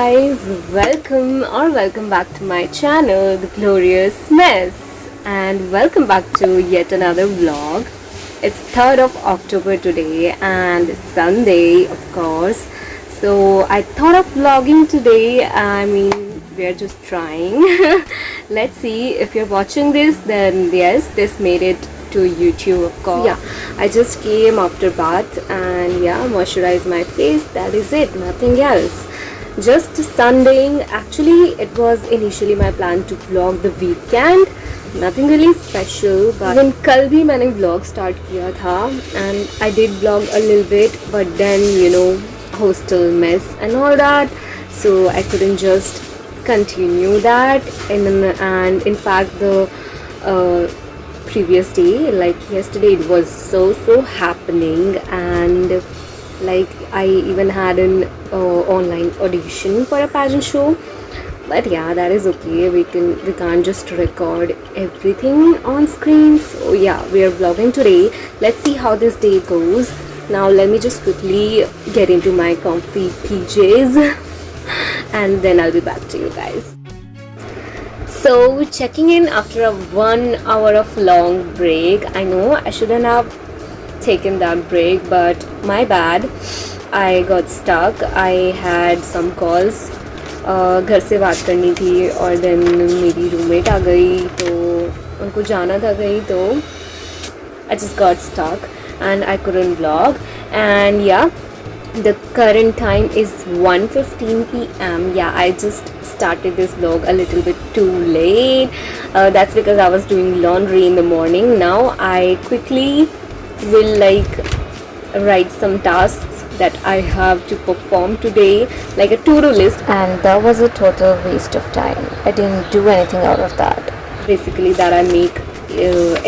guys, welcome back to my channel, The Glorious Mess, and welcome back to yet another vlog. It's 3rd of October today and it's Sunday, of course. So I thought of vlogging today. We're just trying. Let's see, if you're watching this, then yes, this made it to YouTube, of course. Yeah, I just came after bath and moisturize my face. That is it, nothing else. Just Sundaying. Actually, it was initially my plan to vlog the weekend. Nothing really special, but even कल भी मैंने vlog start किया था and I did vlog a little bit, but then hostel mess and all that, so I couldn't just continue that. And in fact, the previous day, like yesterday, it was so happening, and like I even had an online audition for a pageant show. But yeah, that is okay. We can't just record everything on screen. So yeah, we are vlogging today. Let's see how this day goes. Now let me just quickly get into my comfy PJs and then I'll be back to you guys. So checking in after a 1 hour of long break. I know I shouldn't have taken that break, but my bad. I got stuck. I had some calls. घर से बात करनी थी और then मेरी roommate आ गई तो उनको जाना था कहीं, तो I just got stuck and I couldn't vlog. And yeah, the current time is 1:15 p.m. Yeah, I just started this vlog a little bit too late. That's because I was doing laundry in the morning. Now I quickly will write some tasks that I have to perform today, like a to-do list, and that was a total waste of time. I didn't do anything out of that. Basically, that I make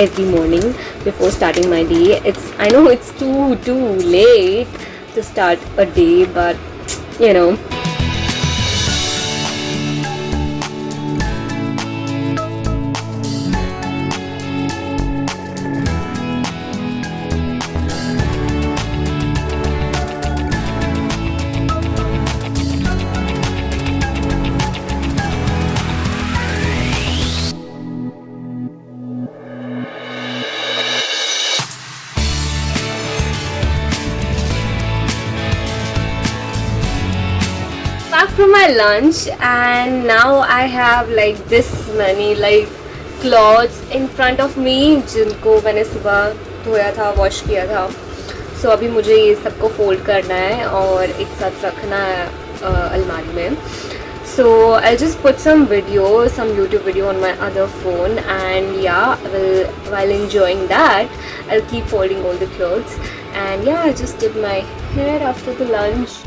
every morning before starting my day. I know it's too late to start a day, but back from my lunch, and now I have this many clothes in front of me जिनको मैंने सुबह धोया था, wash किया था. So अभी मुझे ये सबको फोल्ड करना है और एक साथ रखना है अलमारी में. So I'll just put some YouTube video on my other phone, and while enjoying that, I'll keep folding all the clothes. And I just did my hair after the lunch.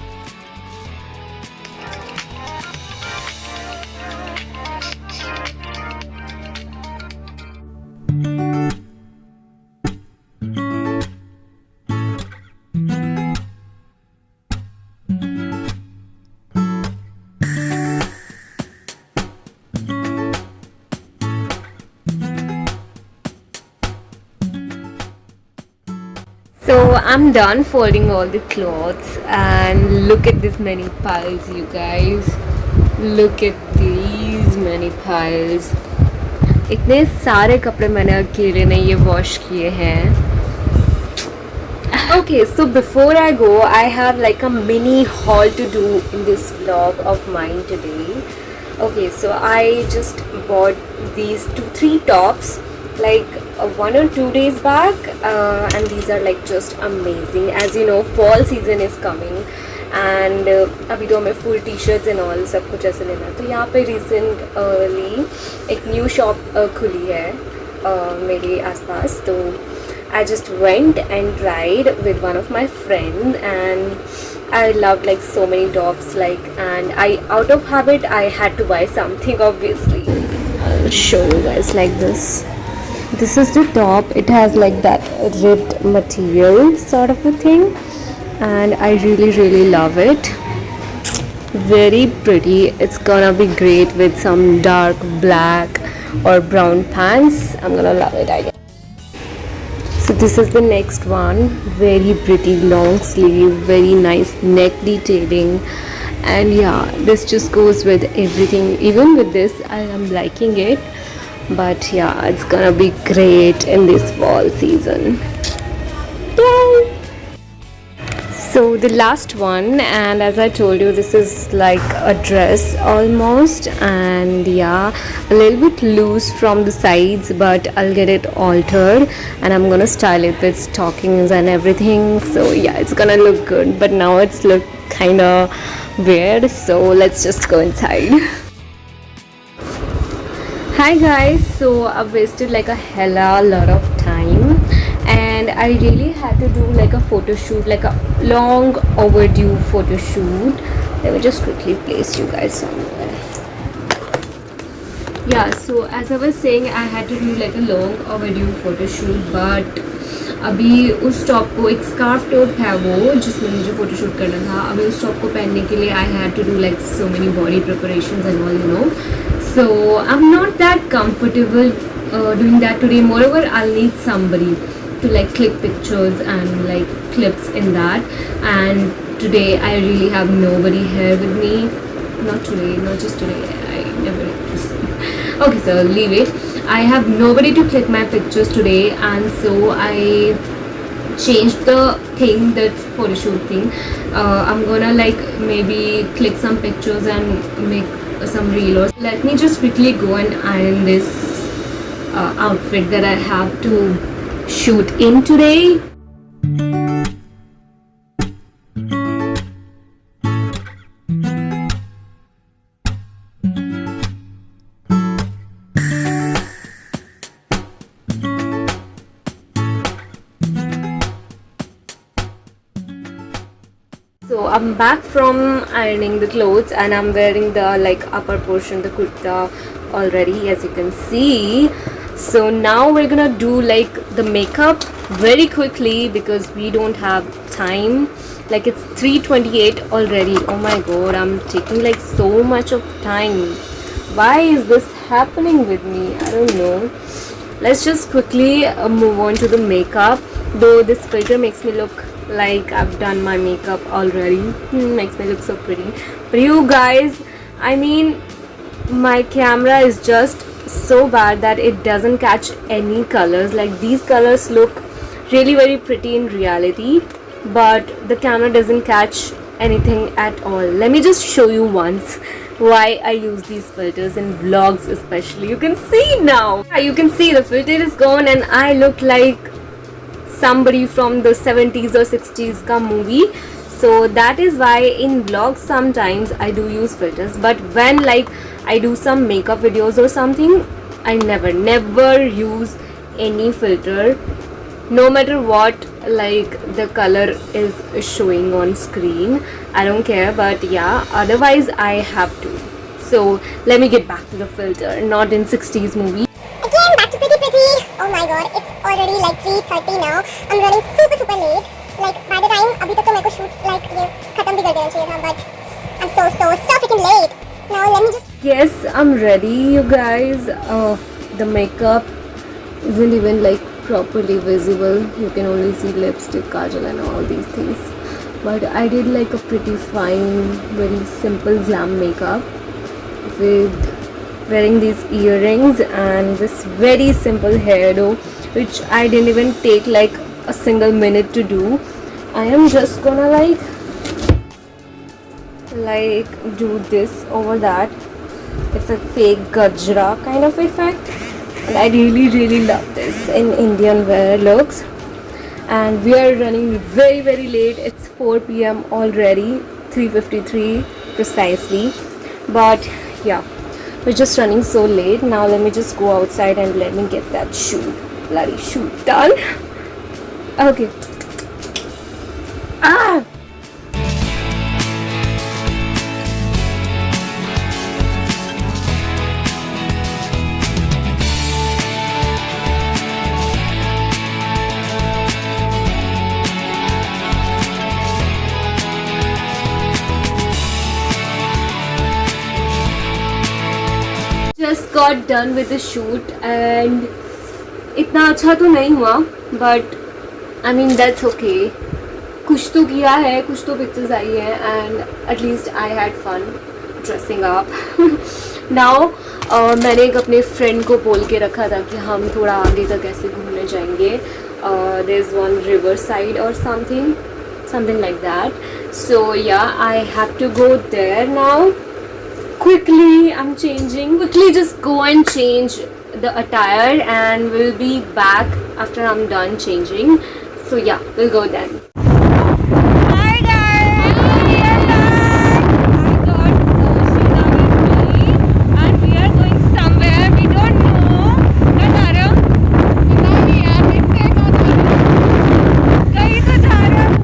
So I'm done folding all the clothes, and look at this many piles, you guys. Look at these many piles. इतने सारे कपड़े मैंने अकेले ने ये wash किए हैं. Okay, so before I go, I have a mini haul to do in this vlog of mine today. Okay, so I just bought these 2-3 tops 1 or 2 days back, and these are just amazing. As you know, fall season is coming, and अभी तो हमें full t-shirts and all सब कुछ ऐसे लेना है. तो यहाँ पे recently एक new shop खुली है मेरे आसपास. तो I just went and tried with one of my friends, and I loved so many tops, and out of habit I had to buy something, obviously. I'll show you guys this. This is the top. It has that ribbed material sort of a thing, and I really love it. Very pretty. It's gonna be great with some dark black or brown pants. I'm gonna love it, I guess. So this is the next one. Very pretty long sleeve, very nice neck detailing, And yeah, this just goes with everything. Even with this, I am liking it. But yeah, it's gonna be great in this fall season. Yay! So the last one, and as I told you, this is like a dress almost, and yeah, a little bit loose from the sides, but I'll get it altered and I'm gonna style it with stockings and everything. So yeah, it's gonna look good, but now it's look kind of weird, so let's just go inside. Hi guys, so I've wasted like a hella lot of time, and I really had to do like a photo shoot, like a long overdue photo shoot. Let me just quickly place you guys somewhere. Yeah, so as I was saying, I had to do like a long overdue photo shoot, but अभी उस top को एक scarf top है वो जिसमें मुझे photo shoot करना था. अभी उस टॉप को पहनने के लिए I had to do like so many body preparations and all, you know. So I'm not that comfortable doing that today. Moreover, I'll need somebody to like click pictures and like clips in that. And today I really have nobody here with me. Not today, not just today. I never. Okay, so leave it. I have nobody to click my pictures today, and so I changed the thing, that photo shoot thing. I'm gonna like maybe click some pictures and make some reels. Let me just quickly go and iron this outfit that I have to shoot in today. So I'm back from ironing the clothes, and I'm wearing the like upper portion, the kurta already, as you can see. So now we're gonna do like the makeup very quickly because we don't have time. Like it's 3:28 already. Oh my god, I'm taking like so much of time. Why is this happening with me? I don't know. Let's just quickly move on to the makeup. Though this filter makes me look like I've done my makeup already. Makes me look so pretty. But you guys, I mean, my camera is just so bad that it doesn't catch any colors. Like these colors look really very pretty in reality, but the camera doesn't catch anything at all. Let me just show you once why I use these filters in vlogs especially. You can see now. You can see the filter is gone and I look like somebody from the 70s or 60s ka movie. So that is why in vlogs sometimes I do use filters, but when like I do some makeup videos or something, I never use any filter, no matter what like the color is showing on screen. I don't care, but yeah, otherwise I have to. So let me get back to the filter, not in 60s movie. Again, back to pretty. Oh my god, it's already like 3:30 now. I'm running super late. Like by the time अभी तक तो मेरे को shoot like ये खत्म भी कर देना चाहिए था, but I'm so freaking late. Now let me just. Yes, I'm ready, you guys. The makeup isn't even like properly visible. You can only see lipstick, kajal and all these things. But I did like a pretty fine, very simple glam makeup with wearing these earrings and this very simple hairdo, which I didn't even take like a single minute to do. I am just gonna like do this over that. It's a fake gajra kind of effect, and I really love this in Indian wear looks. And we are running very late. It's 4 p.m. already, 3:53 precisely. But yeah, we're just running so late. Now let me just go outside and let me get that bloody shoot done. Okay. Ah! Just got done with the shoot and इतना अच्छा तो नहीं हुआ, but I mean that's okay. कुछ तो किया है, कुछ तो पिक्चर्स आई है and at least I had fun dressing up. Now मैंने एक अपने फ्रेंड को बोल के रखा था कि हम थोड़ा आगे तक ऐसे घूमने जाएंगे. There is one river side और something like that. So yeah I have to go there now. Quickly I'm changing. Quickly just go and change the attire and we'll be back after I'm done changing. So yeah, we'll go then. Hi guys, we are back. I got Sheena with me and we are going somewhere. We don't know. क्या जा रहे हो? पता नहीं यार, देखते हैं कहाँ जा रहे हो. कहीं तो जा रहे हो.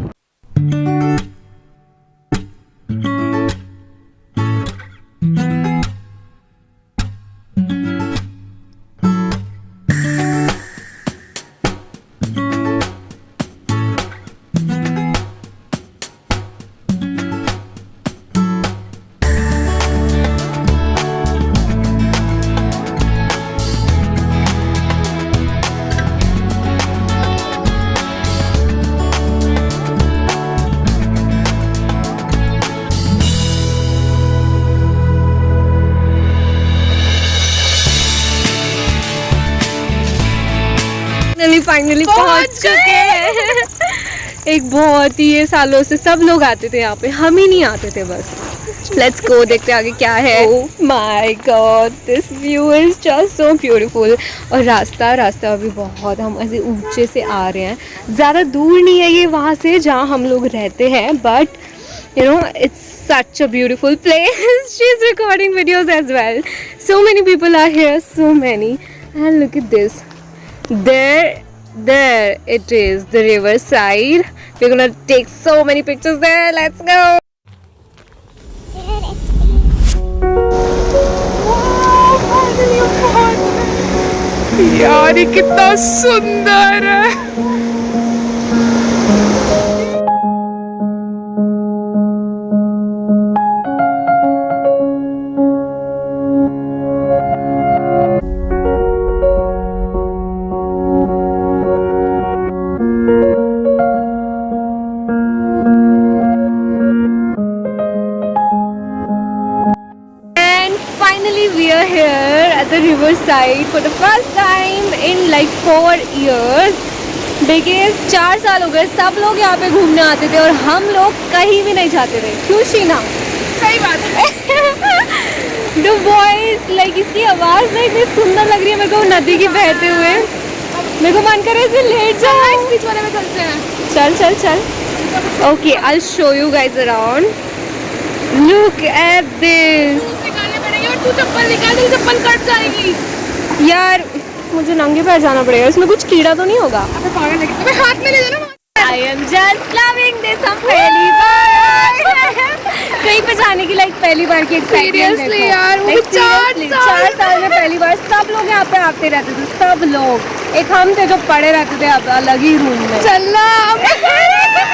फाइनली पहुंच चुके हैं. एक बहुत ही ये सालों से सब लोग आते थे यहाँ पे, हम ही नहीं आते थे बस. लेट्स गो, देखते आगे क्या है. Oh my God, this view is just so beautiful. और रास्ता अभी बहुत, हम ऐसे ऊंचे से आ रहे हैं. ज़्यादा दूर नहीं है ये वहाँ से जहाँ हम लोग रहते हैं, but you know it's such a beautiful place. She's recording videos as well. So many people are here, so many. And look at this. There it is, the river side. We're gonna take so many pictures there. Let's go. यार ये कितना सुंदर है. We are here at the riverside for the first time in like 4 years. Because 4 साल हो गए सब लोग यहाँ पे घूमने आते थे और हम लोग कहीं भी नहीं जाते थे. क्यों शीना? सही बात है. The voice, like इसकी आवाज़ ना इतनी सुंदर लग रही है मेरे को नदी की बहते हुए. मेरे को मन करे इसे लेट जाओ. बीच वाले में चलते हैं. चल. Okay, I'll show you guys around. Look at this. तू चप्पल निकाल, तेरी चप्पल कट जाएगी. यार मुझे नंगे पैर जाना पड़ेगा, इसमें कुछ कीड़ा तो नहीं होगा? अबे पागल है, तुम्हें हाथ में ले लेना. I am just loving this. हम पहली बार कहीं पे जाने की लाइक पहली बार की एक्साइटमेंट. सीरियसली यार, वो 4 साल में पहली बार. सब लोग यहाँ पे आते रहते थे, सब लोग. एक हम थे जो पड़े रहते थे अब अलग ही रूम में. चलना पहली बार.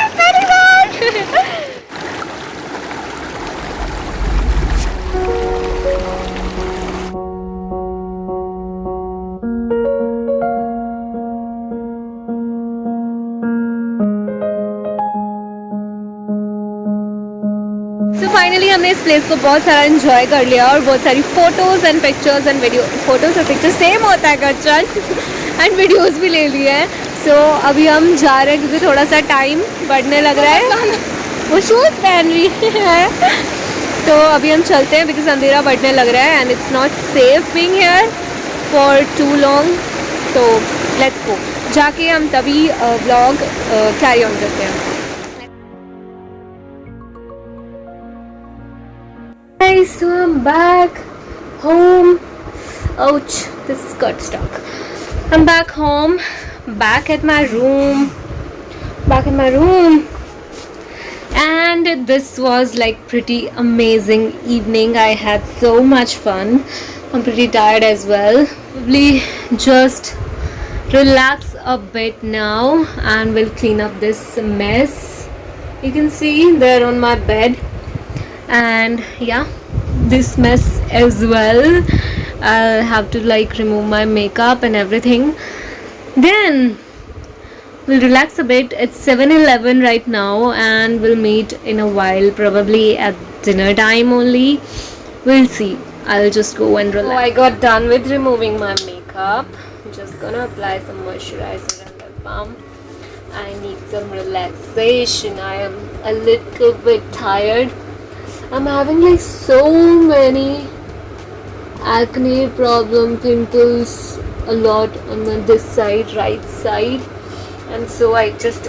फाइनली हमने इस प्लेस को बहुत सारा एंजॉय कर लिया और बहुत सारी photos and pictures and video. Photos और पिक्चर्स सेम होता है गच्चन. एंड वीडियोस भी ले लिए हैं. सो अभी हम जा रहे हैं क्योंकि थोड़ा सा टाइम बढ़ने लग रहा है. वो शूज़ पहन रही है. तो अभी हम चलते हैं बिकॉज अंधेरा बढ़ने लग रहा है and it's not safe being here for too long. तो लेट्स गो. जाके हम तभी व्लॉग कैरी ऑन करते हैं. So I'm back home. Ouch, this got stuck. I'm back home, back at my room. And this was like pretty amazing evening. I had so much fun. I'm pretty tired as well. Probably just relax a bit now and we'll clean up this mess. You can see there on my bed. And yeah, this mess as well. I'll have to like remove my makeup and everything. Then we'll relax a bit. It's 7:11 right now, and we'll meet in a while, probably at dinner time only. We'll see. I'll just go and relax. Oh, I got done with removing my makeup. I'm just gonna apply some moisturizer and lip balm. I need some relaxation. I am a little bit tired. I'm having like so many acne problem, pimples, a lot on this side, right side, and so I just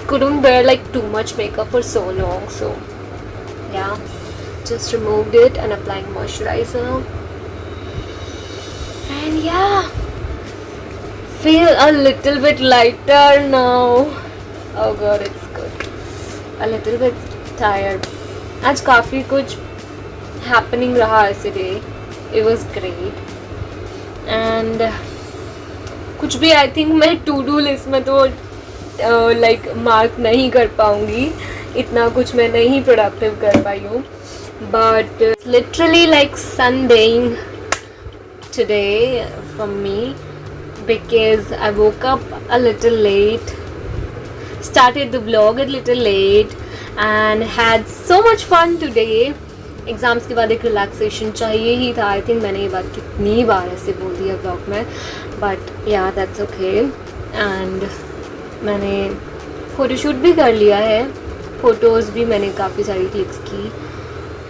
couldn't bear like too much makeup for so long. So yeah, just removed it and applying moisturizer, and yeah, feel a little bit lighter now. Oh god, it's good. A little bit tired. आज काफ़ी कुछ happening रहा ऐसे day. It was great. And कुछ भी I think मैं to do list में तो like mark नहीं कर पाऊँगी. इतना कुछ मैं नहीं productive कर पाई हूँ. But literally like Sundaying today for me, because I woke up a little late, started the vlog a little late, and had so much fun today. Exams के बाद एक रिलैक्सेशन चाहिए ही था. आई थिंक मैंने ये बात कितनी बार ऐसे बोल दिया ब्लॉग में, बट या दैट्स ओके. एंड मैंने फ़ोटोशूट भी कर लिया है. फ़ोटोज़ भी मैंने काफ़ी सारी क्लिक्स की.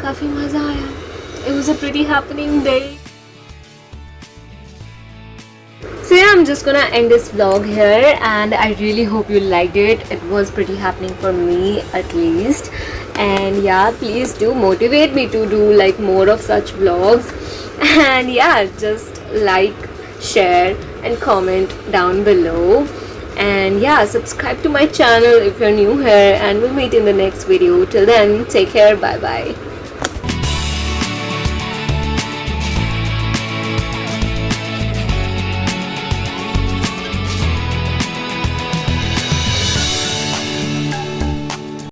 काफ़ी मज़ा आया. It was a pretty happening day. So yeah, I'm just gonna end this vlog here, and I really hope you liked it. It was pretty happening for me at least. And yeah, please do motivate me to do like more of such vlogs. And yeah, just like, share and comment down below. And yeah, subscribe to my channel if you're new here, and we'll meet in the next video. Till then, take care. Bye bye.